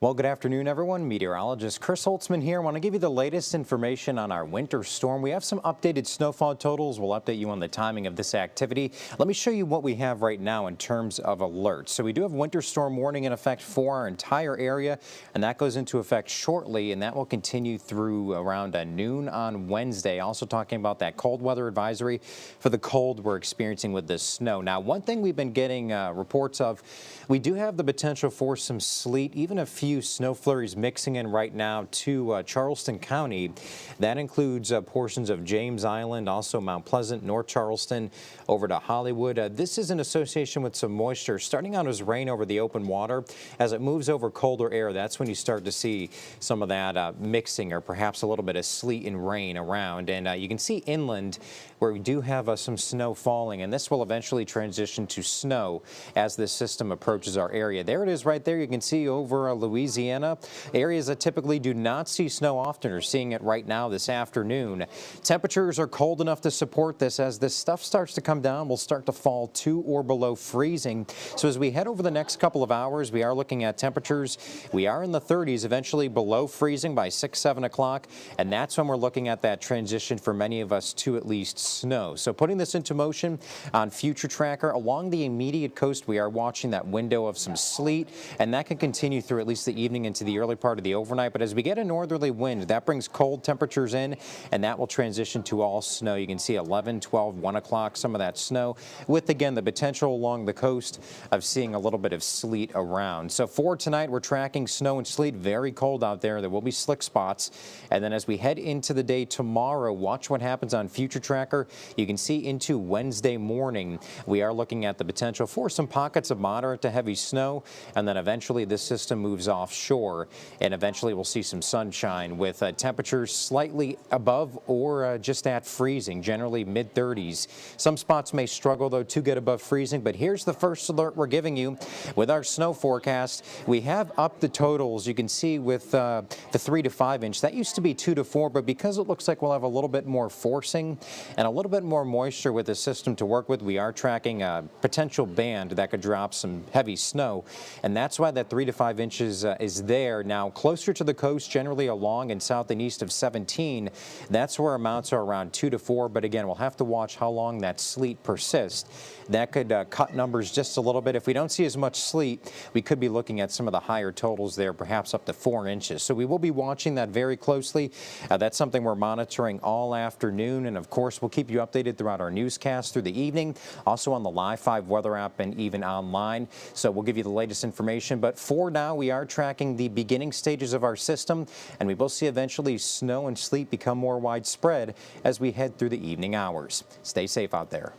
Well, good afternoon, everyone. Meteorologist Chris Holtzman here. I want to give you the latest information on our winter storm. We have some updated snowfall totals. We'll update you on the timing of this activity. Let me show you what we have right now in terms of alerts. So we do have winter storm warning in effect for our entire area, and that goes into effect shortly, and that will continue through around noon on Wednesday. Also talking about that cold weather advisory for the cold we're experiencing with this snow. Now, one thing we've been getting reports of, we do have the potential for some sleet, even a few snow flurries mixing in right now to Charleston County. That includes portions of James Island, also Mount Pleasant, North Charleston, over to Hollywood. This is in association with some moisture starting out as rain over the open water. As it moves over colder air, that's when you start to see some of that mixing or perhaps a little bit of sleet and rain around. And you can see inland where we do have some snow falling, and this will eventually transition to snow as this system approaches our area. There it is right there. You can see over Louisiana. Areas that typically do not see snow often are seeing it right now this afternoon. Temperatures are cold enough to support this. As this stuff starts to come down, we'll start to fall to or below freezing. So as we head over the next couple of hours, we are looking at temperatures. We are in the 30s, eventually below freezing by 6, 7 o'clock, and that's when we're looking at that transition for many of us to at least snow. So putting this into motion on Future Tracker, along the immediate coast, we are watching that window of some sleet, and that can continue through at least the evening into the early part of the overnight. But as we get a northerly wind, that brings cold temperatures in, and that will transition to all snow. You can see 11, 12, 1 o'clock, some of that snow, with again the potential along the coast of seeing a little bit of sleet around. So for tonight, we're tracking snow and sleet. Very cold out there. There will be slick spots. And then as we head into the day tomorrow, watch what happens on Future Tracker. You can see into Wednesday morning, we are looking at the potential for some pockets of moderate to heavy snow, and then eventually this system moves offshore, and eventually we'll see some sunshine with temperatures slightly above or just at freezing, generally mid-30s. Some spots may struggle, though, to get above freezing, but here's the first alert we're giving you with our snow forecast. We have upped the totals. You can see with the 3 to 5 inch. That used to be 2 to 4, but because it looks like we'll have a little bit more forcing and a little bit more moisture with the system to work with, we are tracking a potential band that could drop some heavy snow, and that's why that 3 to 5 inches is there. Now, closer to the coast, generally along and south and east of 17, that's where amounts are around 2 to 4, but again, we'll have to watch how long that sleet persists. That could cut numbers just a little bit. If we don't see as much sleet, we could be looking at some of the higher totals there, perhaps up to 4 inches. So we will be watching that very closely. That's something we're monitoring all afternoon, and of course, we'll keep you updated throughout our newscast through the evening, also on the Live 5 weather app and even online. So we'll give you the latest information, but for now, we are tracking the beginning stages of our system, and we will see eventually snow and sleet become more widespread as we head through the evening hours. Stay safe out there.